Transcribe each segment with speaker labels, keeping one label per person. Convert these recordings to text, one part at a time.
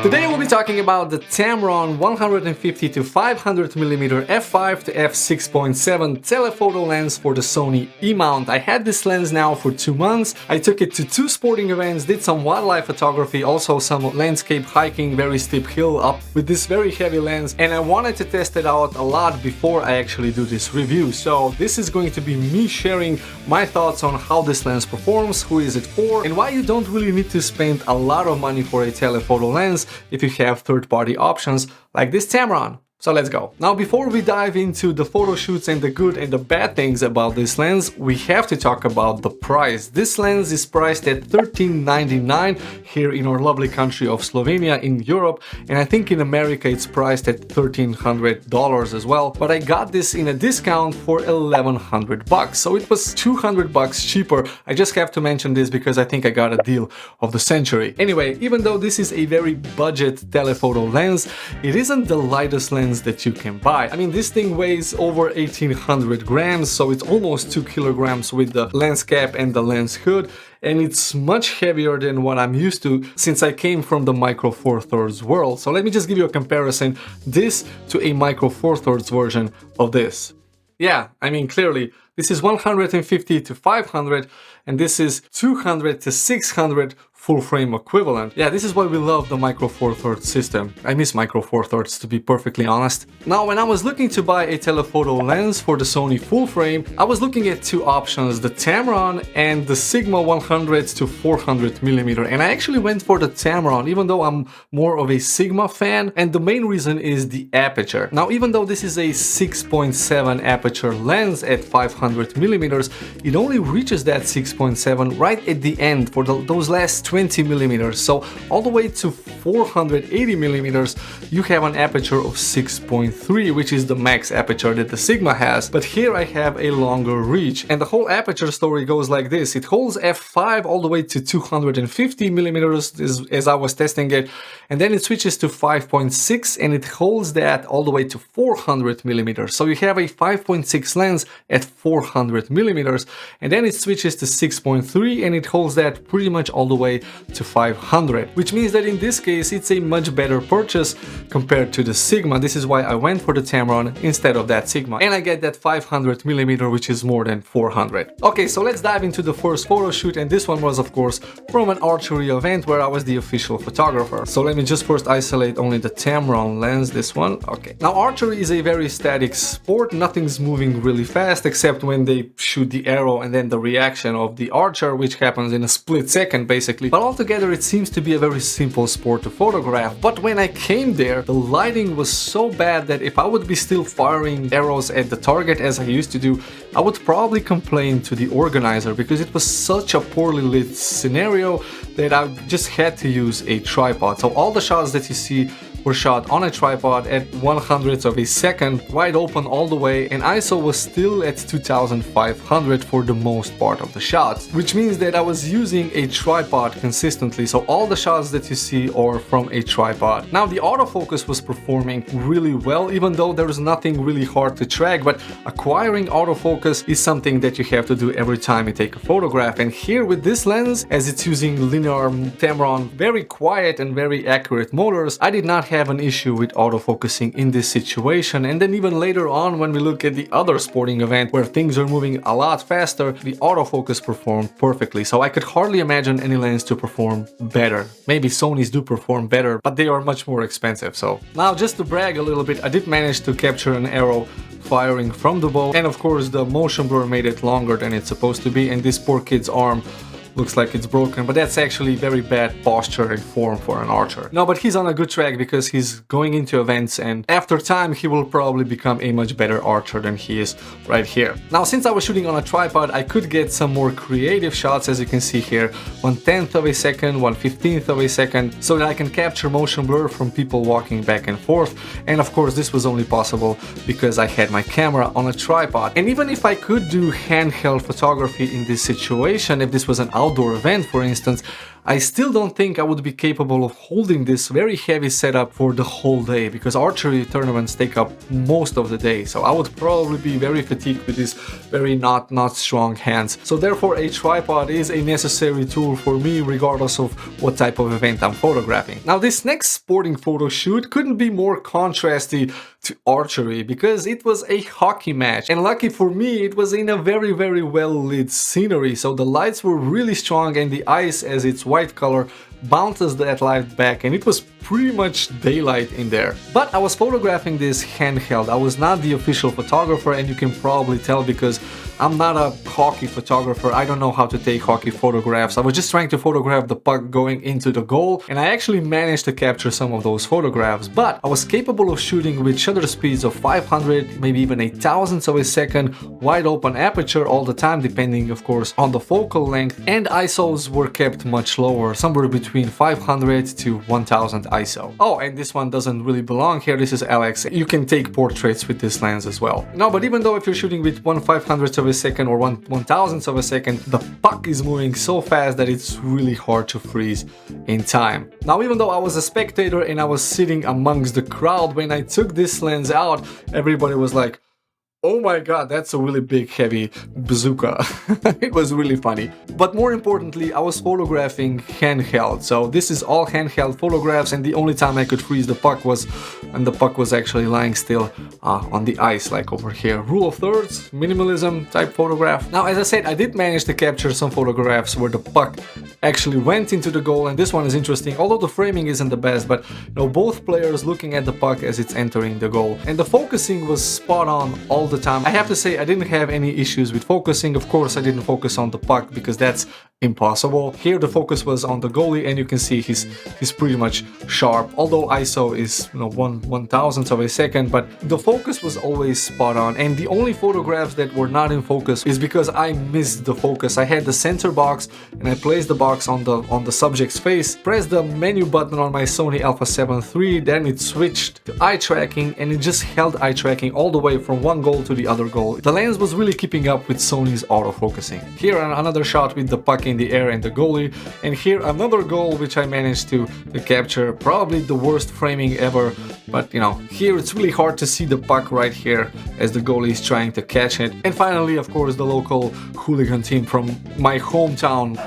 Speaker 1: Today we'll be talking about the Tamron 150 to 500mm f5 to f6.7 telephoto lens for the Sony E-mount. I had this lens now for 2 months. I took it to 2 sporting events, did some wildlife photography, also some landscape hiking, very steep hill up with this very heavy lens, and I wanted to test it out a lot before I actually do this review. So this is going to be me sharing my thoughts on how this lens performs, who is it for, and why you don't really need to spend a lot of money for a telephoto lens if you have third-party options like this Tamron. So let's go. Now, before we dive into the photo shoots and the good and the bad things about this lens, we have to talk about the price. This lens is priced at $13.99 here in our lovely country of Slovenia in Europe, and I think in America it's priced at $1,300 as well. But I got this in a discount for $1,100, so it was $200 cheaper. I just have to mention this because I think I got a deal of the century. Anyway, even though this is a very budget telephoto lens, it isn't the lightest lens that you can buy. I mean, this thing weighs over 1800 grams, so it's almost 2 kilograms with the lens cap and the lens hood, and it's much heavier than what I'm used to since I came from the Micro Four Thirds world. So let me just give you a comparison, this to a Micro Four Thirds version of this. Yeah, I mean, clearly this is 150 to 500 and this is 200 to 600 full frame equivalent. Yeah, this is why we love the Micro Four Thirds system. I miss Micro Four Thirds, to be perfectly honest. Now, when I was looking to buy a telephoto lens for the Sony full frame, I was looking at 2 options, the Tamron and the Sigma 100 to 400mm, and I actually went for the Tamron, even though I'm more of a Sigma fan, and the main reason is the aperture. Now, even though this is a 6.7 aperture lens at 500mm, it only reaches that 6.7 right at the end for those last 20mm, so all the way to 480mm you have an aperture of 6.3, which is the max aperture that the Sigma has, but here I have a longer reach, and the whole aperture story goes like this. It holds f5 all the way to 250mm as I was testing it, and then it switches to 5.6 and it holds that all the way to 400mm, so you have a 5.6 lens at 400mm, and then it switches to 6.3 and it holds that pretty much all the way to 500, which means that in this case it's a much better purchase compared to the Sigma. This is why I went for the Tamron instead of that Sigma, and I get that 500mm, which is more than 400. Okay, so let's dive into the first photo shoot, and this one was of course from an archery event where I was the official photographer. So let me just first isolate only the Tamron lens, this one. Okay, now archery is a very static sport, nothing's moving really fast except when they shoot the arrow and then the reaction of the archer, which happens in a split second basically. But altogether it seems to be a very simple sport to photograph. But when I came there, the lighting was so bad that if I would be still firing arrows at the target as I used to do, I would probably complain to the organizer because it was such a poorly lit scenario that I just had to use a tripod. So all the shots that you see were shot on a tripod at 100th of a second, wide open all the way, and ISO was still at 2500 for the most part of the shots, which means that I was using a tripod consistently, so all the shots that you see are from a tripod. Now, the autofocus was performing really well, even though there was nothing really hard to track, but acquiring autofocus is something that you have to do every time you take a photograph, and here with this lens, as it's using linear Tamron, very quiet and very accurate motors, I did not have an issue with autofocusing in this situation. And then even later on, when we look at the other sporting event where things are moving a lot faster, the autofocus performed perfectly. So I could hardly imagine any lens to perform better. Maybe Sony's do perform better, but they are much more expensive. So now, just to brag a little bit, I did manage to capture an arrow firing from the bow, and of course the motion blur made it longer than it's supposed to be, and this poor kid's arm looks like it's broken, but that's actually very bad posture and form for an archer. No, but he's on a good track because he's going into events, and after time he will probably become a much better archer than he is right here. Now, since I was shooting on a tripod, I could get some more creative shots, as you can see here, 1/10 of a second, 1/15 of a second, so that I can capture motion blur from people walking back and forth. And of course this was only possible because I had my camera on a tripod. And even if I could do handheld photography in this situation, if this was an outdoor event for instance, I still don't think I would be capable of holding this very heavy setup for the whole day, because archery tournaments take up most of the day, so I would probably be very fatigued with these very not strong hands. So therefore a tripod is a necessary tool for me regardless of what type of event I'm photographing. Now this next sporting photo shoot couldn't be more contrasty to archery, because it was a hockey match, and lucky for me it was in a very well lit scenery, so the lights were really strong and the ice, as its white color, bounces that light back, and it was pretty much daylight in there. But I was photographing this handheld. I was not the official photographer, and you can probably tell because I'm not a hockey photographer. I don't know how to take hockey photographs. I was just trying to photograph the puck going into the goal, and I actually managed to capture some of those photographs. But I was capable of shooting with shutter speeds of 500, maybe even a thousandth of a second, wide open aperture all the time, depending of course on the focal length, and ISOs were kept much lower, somewhere between 500 to 1000 ISO. Oh, and this one doesn't really belong here. This is Alex. You can take portraits with this lens as well. No, but even though if you're shooting with 1/500th of a second or 1/1000th of a second, the puck is moving so fast that it's really hard to freeze in time. Now, even though I was a spectator and I was sitting amongst the crowd, when I took this lens out, everybody was like, "Oh my god, that's a really big heavy bazooka." It was really funny. But more importantly, I was photographing handheld. So this is all handheld photographs, and the only time I could freeze the puck was when the puck was actually lying still on the ice, like over here. Rule of thirds, minimalism type photograph. Now, as I said, I did manage to capture some photographs where the puck actually went into the goal, and this one is interesting, although the framing isn't the best, but you know, both players looking at the puck as it's entering the goal. And the focusing was spot on all the time. I have to say I didn't have any issues with focusing. Of course, I didn't focus on the puck because that's impossible. Here the focus was on the goalie, and you can see he's pretty much sharp, although ISO is, you know, 1/1000th of a second, but the focus was always spot on. And the only photographs that were not in focus is because I missed the focus. I had the center box and I placed the box on the subject's face, pressed the menu button on my Sony Alpha 7 III, then it switched to eye tracking, and it just held eye tracking all the way from one goal to the other goal. The lens was really keeping up with Sony's autofocusing. Here another shot with the puck in the air and the goalie, and here another goal which I managed to capture. Probably the worst framing ever, but you know, here it's really hard to see the puck right here as the goalie is trying to catch it. And finally, of course, the local hooligan team from my hometown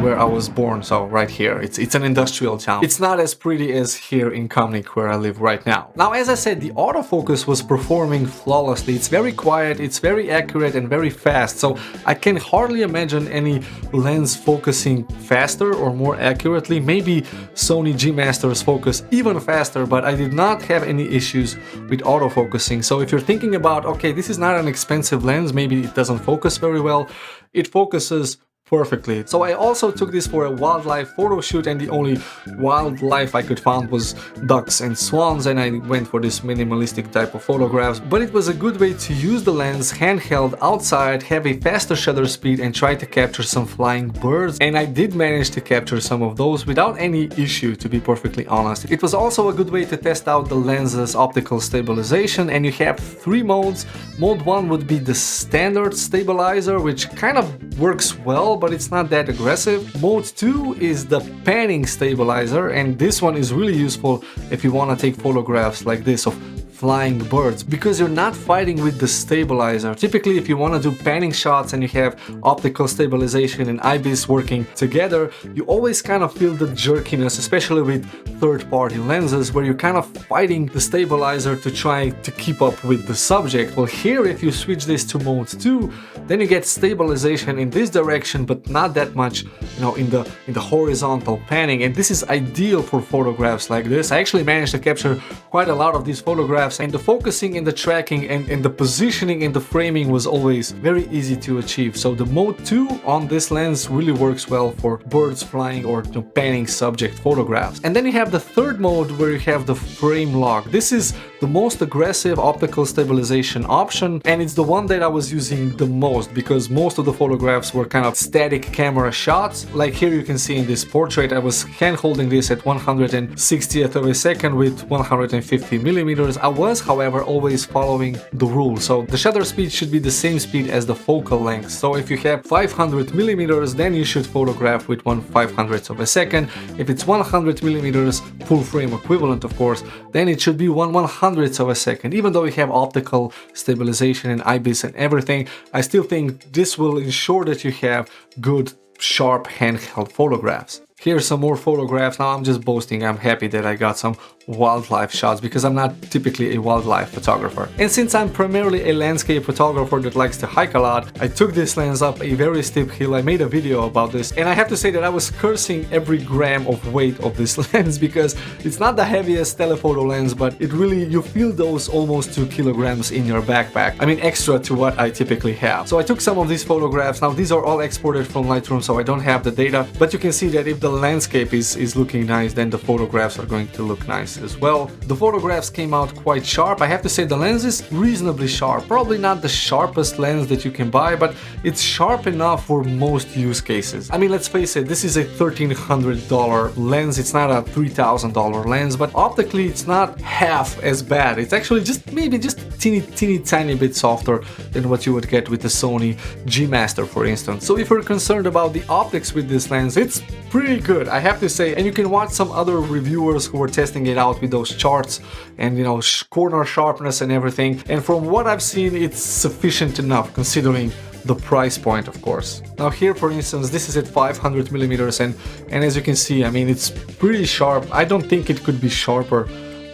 Speaker 1: where I was born, so right here. It's an industrial town. It's not as pretty as here in Kamnik where I live right now. Now, as I said, the autofocus was performing flawlessly. It's very quiet, it's very accurate and very fast, so I can hardly imagine any lens focusing faster or more accurately. Maybe Sony G Masters focus even faster, but I did not have any issues with autofocusing. So if you're thinking about, okay, this is not an expensive lens, maybe it doesn't focus very well, it focuses perfectly. So I also took this for a wildlife photo shoot, and the only wildlife I could find was ducks and swans, and I went for this minimalistic type of photographs. But it was a good way to use the lens handheld outside, have a faster shutter speed, and try to capture some flying birds. And I did manage to capture some of those without any issue, to be perfectly honest. It was also a good way to test out the lens's optical stabilization, and you have 3 modes. Mode 1 would be the standard stabilizer, which kind of works well, but it's not that aggressive. Mode 2 is the panning stabilizer, and this one is really useful if you want to take photographs like this of flying birds, because you're not fighting with the stabilizer. Typically, if you want to do panning shots and you have optical stabilization and IBIS working together, you always kind of feel the jerkiness, especially with third-party lenses, where you're kind of fighting the stabilizer to try to keep up with the subject. Well, here, if you switch this to mode 2, then you get stabilization in this direction, but not that much, you know, in the horizontal panning. And this is ideal for photographs like this. I actually managed to capture quite a lot of these photographs, and the focusing and the tracking and the positioning and the framing was always very easy to achieve. So the mode 2 on this lens really works well for birds flying or, you know, panning subject photographs. And then you have the third mode where you have the frame lock. This is the most aggressive optical stabilization option, and it's the one that I was using the most because most of the photographs were kind of static camera shots. Like here you can see in this portrait, I was hand holding this at 160th of a second with 150 millimeters. I was, however, always following the rule. So the shutter speed should be the same speed as the focal length. So if you have 500 millimeters, then you should photograph with 1/500th of a second. If it's 100 millimeters, full frame equivalent of course, then it should be 1/100th of a second. Even though we have optical stabilization and IBIS and everything, I still think this will ensure that you have good, sharp handheld photographs. Here's some more photographs. Now I'm just boasting, I'm happy that I got some wildlife shots because I'm not typically a wildlife photographer. And since I'm primarily a landscape photographer that likes to hike a lot, I took this lens up a very steep hill. I made a video about this, and I have to say that I was cursing every gram of weight of this lens because it's not the heaviest telephoto lens, but it really, you feel those almost 2 kilograms in your backpack. I mean, extra to what I typically have. So I took some of these photographs. Now these are all exported from Lightroom, so I don't have the data, but you can see that if the landscape is looking nice, then the photographs are going to look nice as well. The photographs came out quite sharp. I have to say the lens is reasonably sharp. Probably not the sharpest lens that you can buy, but it's sharp enough for most use cases. I mean, let's face it, this is a $1,300 lens. It's not a $3,000 lens, but optically it's not half as bad. It's actually maybe just teeny tiny bit softer than what you would get with the Sony G Master, for instance. So if you're concerned about the optics with this lens, it's pretty good, I have to say. And you can watch some other reviewers who were testing it out with those charts and, you know, corner sharpness and everything. And from what I've seen, it's sufficient enough considering the price point, of course. Now here, for instance, this is at 500 millimeters, and as you can see, I mean, it's pretty sharp. I don't think it could be sharper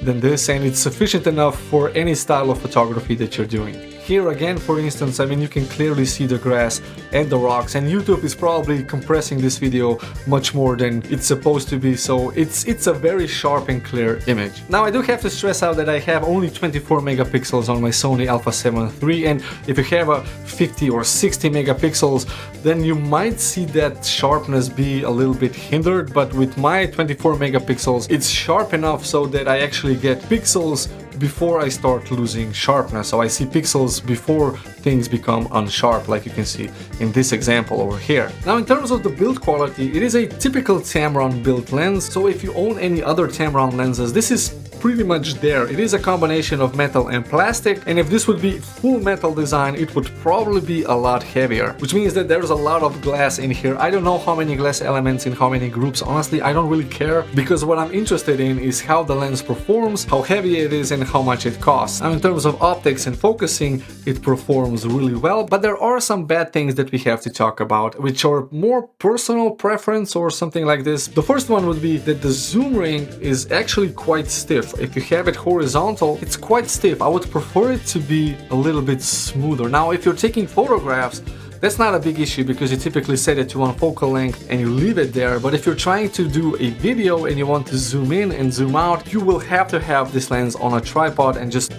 Speaker 1: than this, and it's sufficient enough for any style of photography that you're doing. Here again, for instance, I mean, you can clearly see the grass and the rocks, and YouTube is probably compressing this video much more than it's supposed to be, so it's a very sharp and clear image. Now I do have to stress out that I have only 24 megapixels on my Sony Alpha 7 III, and if you have a 50 or 60 megapixels, then you might see that sharpness be a little bit hindered, but with my 24 megapixels, it's sharp enough so that I actually get pixels before I start losing sharpness. So I see pixels before things become unsharp, like you can see in this example over here. Now in terms of the build quality, it is a typical Tamron built lens. So if you own any other Tamron lenses, this is pretty much there. It is a combination of metal and plastic, and if this would be full metal design, it would probably be a lot heavier, which means that there's a lot of glass in here. I don't know how many glass elements in how many groups. Honestly, I don't really care, because what I'm interested in is how the lens performs, how heavy it is, and how much it costs. Now in terms of optics and focusing, it performs really well, but there are some bad things that we have to talk about, which are more personal preference or something like this. The first one would be that the zoom ring is actually quite stiff. If you have it horizontal, it's quite stiff. I would prefer it to be a little bit smoother. Now, if you're taking photographs, that's not a big issue because you typically set it to one focal length and you leave it there. But if you're trying to do a video and you want to zoom in and zoom out, you will have to have this lens on a tripod and just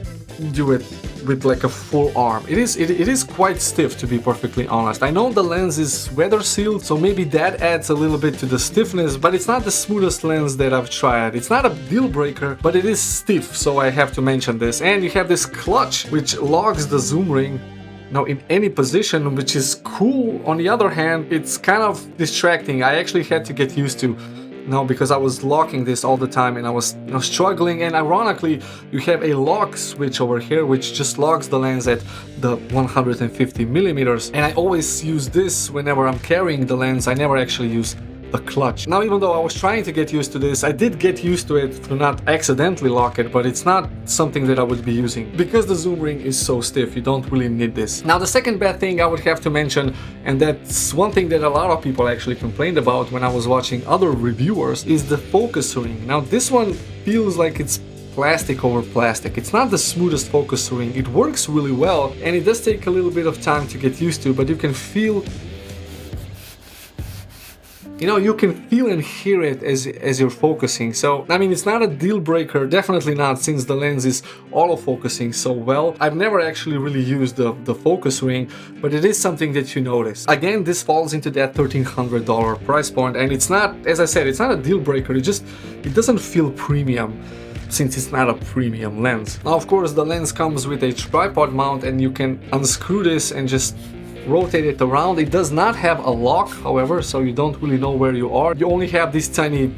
Speaker 1: do it with like a full arm. It is quite stiff, to be perfectly honest. I know the lens is weather sealed, so maybe that adds a little bit to the stiffness, but it's not the smoothest lens that I've tried. It's not a deal breaker, but it is stiff, so I have to mention this. And you have this clutch which locks the zoom ring now in any position, which is cool. On the other hand, it's kind of distracting. I actually had to get used to now because I was locking this all the time and I was struggling. And ironically, you have a lock switch over here which just locks the lens at the 150 millimeters, and I always use this whenever I'm carrying the lens. I never actually use the clutch. Now, even though I was trying to get used to this, I did get used to it to not accidentally lock it, but it's not something that I would be using because the zoom ring is so stiff. You don't really need this. Now, the second bad thing I would have to mention, and that's one thing that a lot of people actually complained about when I was watching other reviewers, is the focus ring. Now, this one feels like it's plastic over plastic. It's not the smoothest focus ring. It works really well, and it does take a little bit of time to get used to, but you can feel, you can feel and hear it as you're focusing. So, I mean, it's not a deal breaker, definitely not, since the lens is auto-focusing so well. I've never actually really used the focus ring, but it is something that you notice. Again, this falls into that $1,300 price point, and it's not, as I said, it's not a deal breaker. It doesn't feel premium. since it's not a premium lens. Now, of course, the lens comes with a tripod mount, and you can unscrew this and just rotate it around. It does not have a lock, however, so you don't really know where you are. You only have these tiny,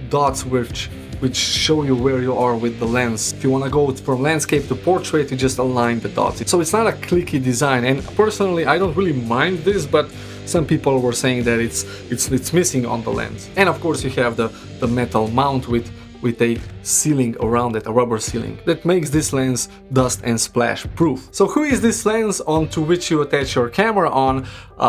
Speaker 1: dots which show you where you are with the lens. If you want to go from landscape to portrait, you just align the dots. So it's not a clicky design, and personally I don't really mind this, but some people were saying that it's missing on the lens. And of course you have the metal mount with a sealing around it, a rubber sealing, that makes this lens dust and splash proof. So who is this lens onto which you attach your camera on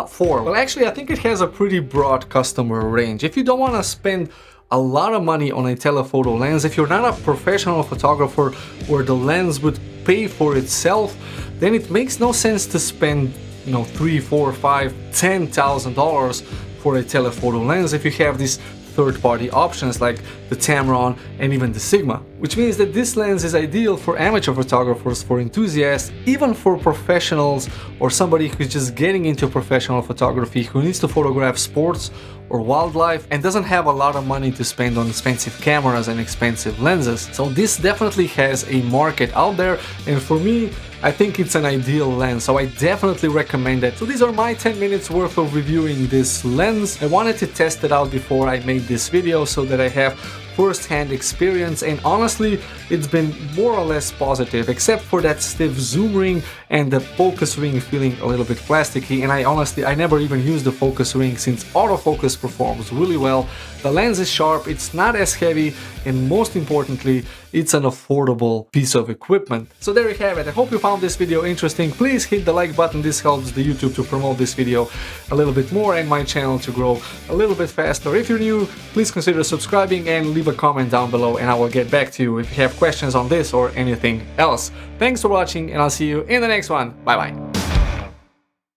Speaker 1: for? Well, actually I think it has a pretty broad customer range. If you don't want to spend a lot of money on a telephoto lens, if you're not a professional photographer where the lens would pay for itself, then it makes no sense to spend $3, $4, $5, $10,000 for a telephoto lens if you have these third-party options like the Tamron and even the Sigma, which means that this lens is ideal for amateur photographers, for enthusiasts, even for professionals or somebody who's just getting into professional photography, who needs to photograph sports or wildlife and doesn't have a lot of money to spend on expensive cameras and expensive lenses. So this definitely has a market out there, and for me, I think it's an ideal lens, so I definitely recommend it. So these are my 10 minutes worth of reviewing this lens. I wanted to test it out before I made this video so that I have first-hand experience, and honestly it's been more or less positive, except for that stiff zoom ring and the focus ring feeling a little bit plasticky. And I never even used the focus ring since autofocus performs really well. The lens is sharp, it's not as heavy, and most importantly, it's an affordable piece of equipment. So there you have it. I hope you found this video interesting. Please hit the like button. This helps the YouTube to promote this video a little bit more and my channel to grow a little bit faster. If you're new, please consider subscribing and leave a comment down below, and I will get back to you if you have questions on this or anything else. Thanks for watching, and I'll see you in the next one. Bye bye.